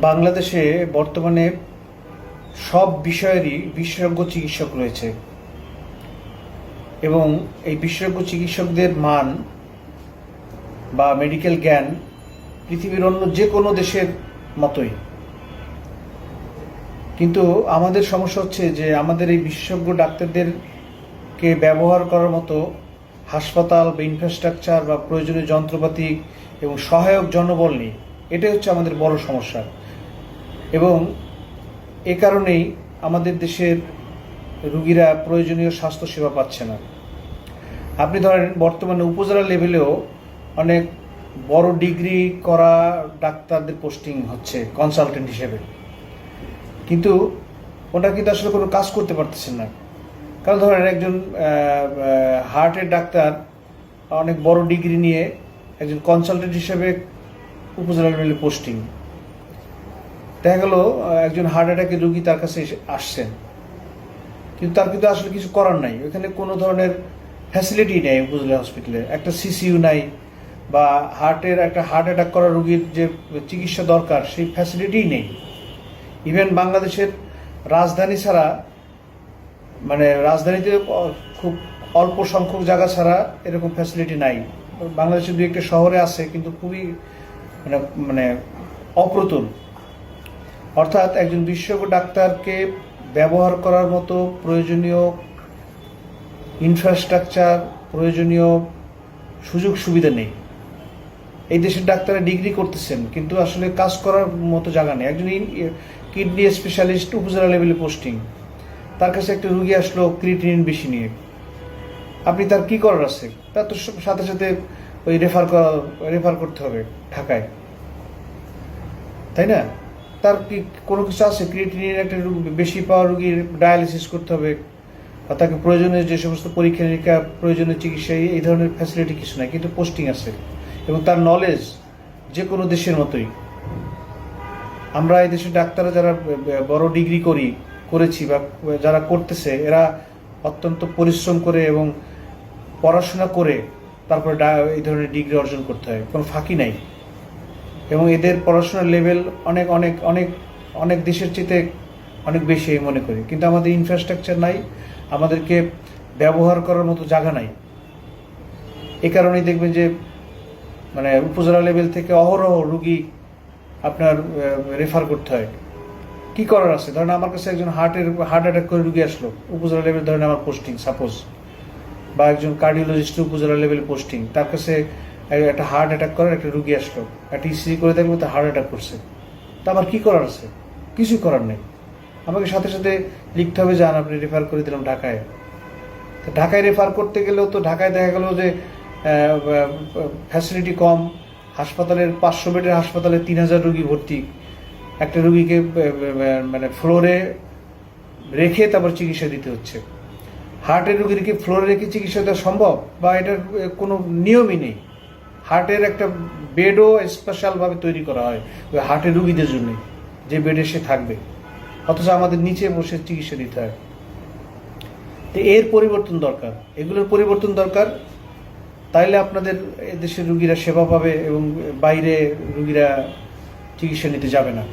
বাংলাদেশে বর্তমানে সব বিষয়েরই বিশেষজ্ঞ চিকিৎসক রয়েছে এবং এই বিশেষজ্ঞ চিকিৎসকদের মান বা মেডিকেল জ্ঞান পৃথিবীর অন্য যে কোনো দেশের মতোই। কিন্তু আমাদের সমস্যা হচ্ছে যে আমাদের এই বিশেষজ্ঞ ডাক্তারদেরকে ব্যবহার করার মতো হাসপাতাল বা ইনফ্রাস্ট্রাকচার বা প্রয়োজনীয় যন্ত্রপাতি এবং সহায়ক জনবল নেই। এটাই হচ্ছে আমাদের বড় সমস্যা এবং এ কারণেই আমাদের দেশের রুগীরা প্রয়োজনীয় স্বাস্থ্যসেবা পাচ্ছে না। আপনি ধরেন বর্তমানে উপজেলা লেভেলেও অনেক বড় ডিগ্রি করা ডাক্তারদের পোস্টিং হচ্ছে কনসালটেন্ট হিসেবে, কিন্তু ওটা কিন্তু আসলে কোনো কাজ করতে পারতেছেন না। কারণ ধরেন একজন হার্টের ডাক্তার অনেক বড় ডিগ্রি নিয়ে একজন কনসালটেন্ট হিসেবে উপজেলা লেভেলে পোস্টিং, দেখা গেল একজন হার্ট অ্যাটাকের রুগী তার কাছে আসছেন, কিন্তু তার কিন্তু আসলে কিছু করার নাই। ওখানে কোনো ধরনের ফ্যাসিলিটি নেই, উপজেলা হসপিটালে একটা সিসিইউ নাই বা একটা হার্ট অ্যাটাক করা রুগীর যে চিকিৎসা দরকার সেই ফ্যাসিলিটিই নেই। ইভেন বাংলাদেশের রাজধানী ছাড়া, মানে রাজধানীতে খুব অল্প সংখ্যক জায়গা ছাড়া এরকম ফ্যাসিলিটি নাই। বাংলাদেশের দু একটা শহরে আছে, কিন্তু খুবই মানে অপ্রতুল। অর্থাৎ একজন বিশেষজ্ঞ ডাক্তারকে ব্যবহার করার মতো প্রয়োজনীয় ইনফ্রাস্ট্রাকচার, প্রয়োজনীয় সুযোগ সুবিধা নেই। এই দেশের ডাক্তাররা ডিগ্রি করতেছেন কিন্তু আসলে কাজ করার মতো জায়গা নেই। একজন কিডনি স্পেশালিস্ট উপজেলা লেভেলে পোস্টিং, তার কাছে একটা রুগী আসলো ক্রিয়েটিনিন বেশি নিয়ে, আপনি তার কি করার আছে? তার তো সাথে সাথে ওই রেফার করতে হবে ঢাকায়, তাই না? তার কি কোনো কিছু আছে? ক্রিয়েটিনিন একটা বেশি পাওয়া রুগীর ডায়ালিসিস করতে হবে বা তাকে প্রয়োজনীয় যে সমস্ত পরীক্ষা নিরীক্ষা, প্রয়োজনীয় চিকিৎসা, এই ধরনের ফ্যাসিলিটি কিছু নাই, কিন্তু পোস্টিং আছে এবং তার নলেজ যে কোনো দেশের মতোই। আমরা এই দেশের ডাক্তাররা যারা বড় ডিগ্রি করেছি বা যারা করতেছে, এরা অত্যন্ত পরিশ্রম করে এবং পড়াশোনা করে তারপরে এই ধরনের ডিগ্রি অর্জন করতে হয়, কোনো ফাঁকি নাই। এবং এদের পড়াশোনার লেভেল অনেক অনেক অনেক অনেক দেশের চেয়ে অনেক বেশি মনে করি, কিন্তু আমাদের ইনফ্রাস্ট্রাকচার নাই, আমাদেরকে ব্যবহার করার মতো জায়গা নাই। এ কারণেই দেখবেন যে মানে উপজেলা লেভেল থেকে অহরহ রুগী আপনার রেফার করতে হয়। কি করার আছে? ধরেন আমার কাছে একজন হার্ট অ্যাটাক করে রুগী আসলো, উপজেলা লেভেল ধরেন আমার পোস্টিং সাপোজ, বা একজন কার্ডিওলজিস্টের উপজেলা লেভেল পোস্টিং, তার কাছে একটা হার্ট অ্যাটাক করার একটা রুগী আসলো, একটা ইসিজি করে দেখবো তো হার্ট অ্যাটাক করছে, তা আমার কি করার আছে? কিছুই করার নেই। আমাকে সাথে সাথে লিখতে হবে, যান আপনি রেফার করে দিলাম ঢাকায়। তো ঢাকায় রেফার করতে গেলেও তো ঢাকায় দেখা গেল যে ফ্যাসিলিটি কম, হাসপাতালের 500 বেডের হাসপাতালে 3000 রুগী ভর্তি, একটা রুগীকে মানে ফ্লোরে রেখে তারপর চিকিৎসা দিতে হচ্ছে। হার্টের রুগীকে ফ্লোরে রেখে চিকিৎসা দেওয়া সম্ভব? বা এটার কোনো নিয়মই নেই। হার্টের একটা বেডও স্পেশালভাবে তৈরি করা হয় ওই হার্টের রুগীদের জন্য, যে বেডে সে থাকবে, অথচ আমাদের নিচে বসে চিকিৎসা দিতে হয়। তো এর পরিবর্তন দরকার, এগুলোর পরিবর্তন দরকার, তাইলে আপনাদের দেশের রুগীরা সেবা পাবে এবং বাইরে রুগীরা চিকিৎসা নিতে যাবে না।